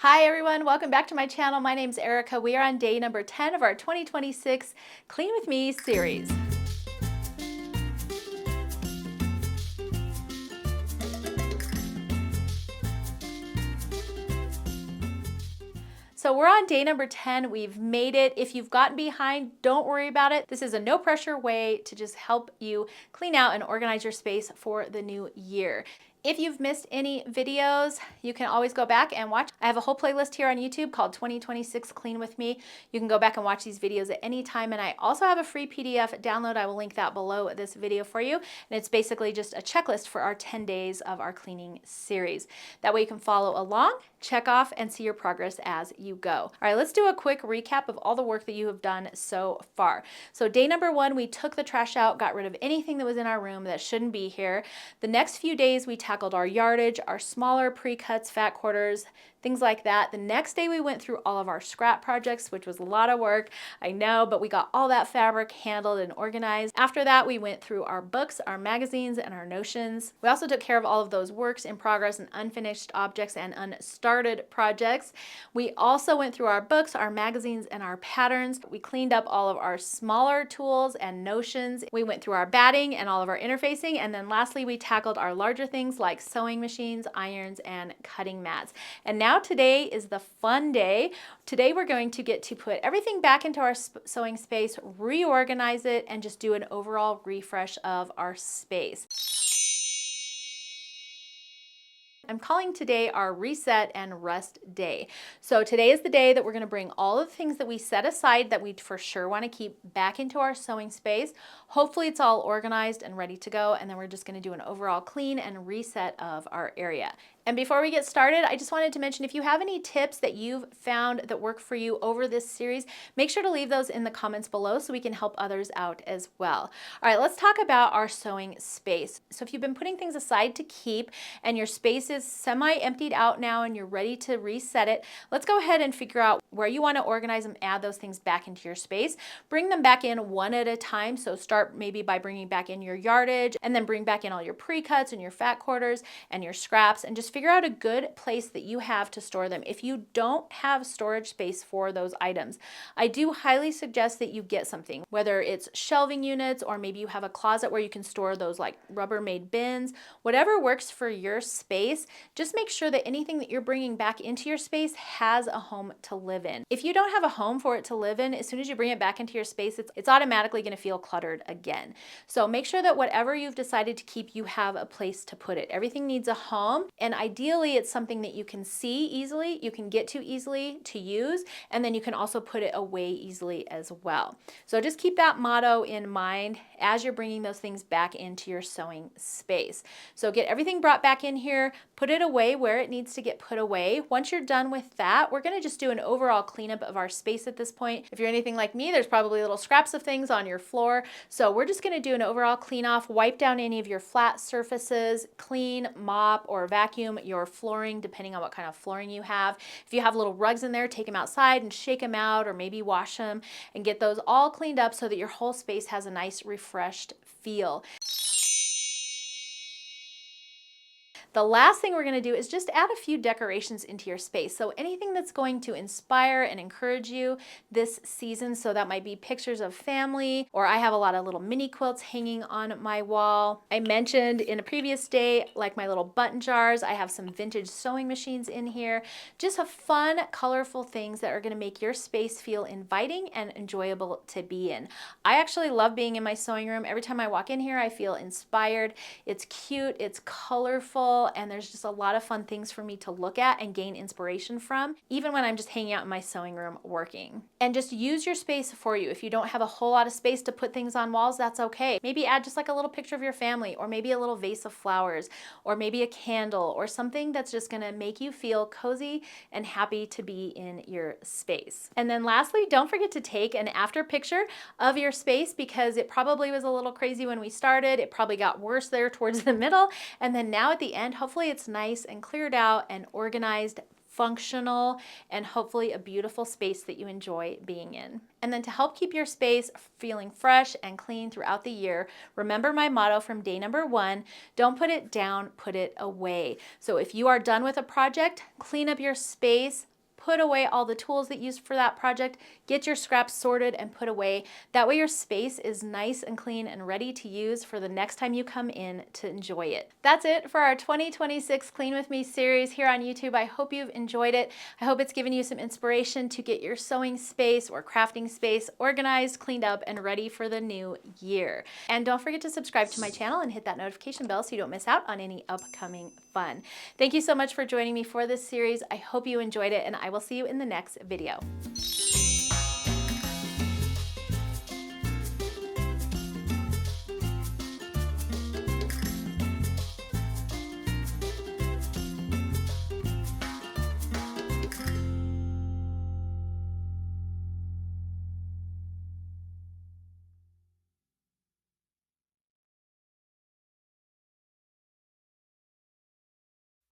Hi everyone, welcome back to my channel. My name's Erica. We are on day number 10 of our 2026 Clean With Me series. So we're on day number 10. We've made it. If you've gotten behind, don't worry about it. This is a no pressure way to just help you clean out and organize your space for the new year. If you've missed any videos, you can always go back and watch. I have a whole playlist here on YouTube called 2026 Clean With Me. You can go back and watch these videos at any time. And I also have a free PDF download. I will link that below this video for you. And it's basically just a checklist for our 10 days of our cleaning series. That way you can follow along, check off, and see your progress as you go. All right, let's do a quick recap of all the work that you have done so far. So day number 1, we took the trash out, got rid of anything that was in our room that shouldn't be here. The next few days, we tackled our yardage, our smaller pre-cuts, fat quarters, things like that. The next day we went through all of our scrap projects, which was a lot of work, I know, but we got all that fabric handled and organized. After that, we went through our books, our magazines, and our notions. We also took care of all of those works in progress and unfinished objects and unstarted projects. We also went through our books, our magazines, and our patterns. We cleaned up all of our smaller tools and notions. We went through our batting and all of our interfacing. And then lastly, we tackled our larger things like sewing machines, irons, and cutting mats. And now today is the fun day. Today we're going to get to put everything back into our sewing space, reorganize it, and just do an overall refresh of our space. I'm calling today our reset and rest day. So today is the day that we're going to bring all of the things that we set aside that we for sure want to keep back into our sewing space. Hopefully it's all organized and ready to go, and then we're just going to do an overall clean and reset of our area. And before we get started, I just wanted to mention, if you have any tips that you've found that work for you over this series, make sure to leave those in the comments below so we can help others out as well. All right, let's talk about our sewing space. So if you've been putting things aside to keep and your space is semi-emptied out now and you're ready to reset it, let's go ahead and figure out where you want to organize them, add those things back into your space. Bring them back in one at a time. So start maybe by bringing back in your yardage, and then bring back in all your pre-cuts and your fat quarters and your scraps, and just figure out a good place that you have to store them. If you don't have storage space for those items, I do highly suggest that you get something, whether it's shelving units or maybe you have a closet where you can store those like Rubbermaid bins. Whatever works for your space, just make sure that anything that you're bringing back into your space has a home to live in. If you don't have a home for it to live in, as soon as you bring it back into your space, it's automatically going to feel cluttered again. So make sure that whatever you've decided to keep, you have a place to put it. Everything needs a home, and ideally it's something that you can see easily, you can get to easily to use, and then you can also put it away easily as well. So just keep that motto in mind as you're bringing those things back into your sewing space. So get everything brought back in here, put it away where it needs to get put away. Once you're done with that, we're going to just do an overall cleanup of our space at this point. If you're anything like me, there's probably little scraps of things on your floor. So we're just going to do an overall clean off, wipe down any of your flat surfaces, clean, mop, or vacuum your flooring, depending on what kind of flooring you have. If you have little rugs in there, take them outside and shake them out, or maybe wash them and get those all cleaned up so that your whole space has a nice refreshed feel. The last thing we're going to do is just add a few decorations into your space. So anything that's going to inspire and encourage you this season. So that might be pictures of family, or I have a lot of little mini quilts hanging on my wall. I mentioned in a previous day, like my little button jars. I have some vintage sewing machines in here. Just a fun, colorful things that are going to make your space feel inviting and enjoyable to be in. I actually love being in my sewing room. Every time I walk in here, I feel inspired. It's cute, it's colorful, and there's just a lot of fun things for me to look at and gain inspiration from, even when I'm just hanging out in my sewing room working. And just use your space for you. If you don't have a whole lot of space to put things on walls, that's okay. Maybe add just like a little picture of your family, or maybe a little vase of flowers, or maybe a candle, or something that's just gonna make you feel cozy and happy to be in your space. And then lastly, don't forget to take an after picture of your space, because it probably was a little crazy when we started. It probably got worse there towards the middle, and then now at the end, hopefully it's nice and cleared out and organized, functional, and hopefully a beautiful space that you enjoy being in. And then to help keep your space feeling fresh and clean throughout the year, remember my motto from day number 1, don't put it down, put it away. So if you are done with a project, clean up your space, put away all the tools that you used for that project, get your scraps sorted and put away. That way your space is nice and clean and ready to use for the next time you come in to enjoy it. That's it for our 2026 Clean With Me series here on YouTube. I hope you've enjoyed it. I hope it's given you some inspiration to get your sewing space or crafting space organized, cleaned up, and ready for the new year. And don't forget to subscribe to my channel and hit that notification bell so you don't miss out on any upcoming fun. Thank you so much for joining me for this series. I hope you enjoyed it, and I will see you in the next video.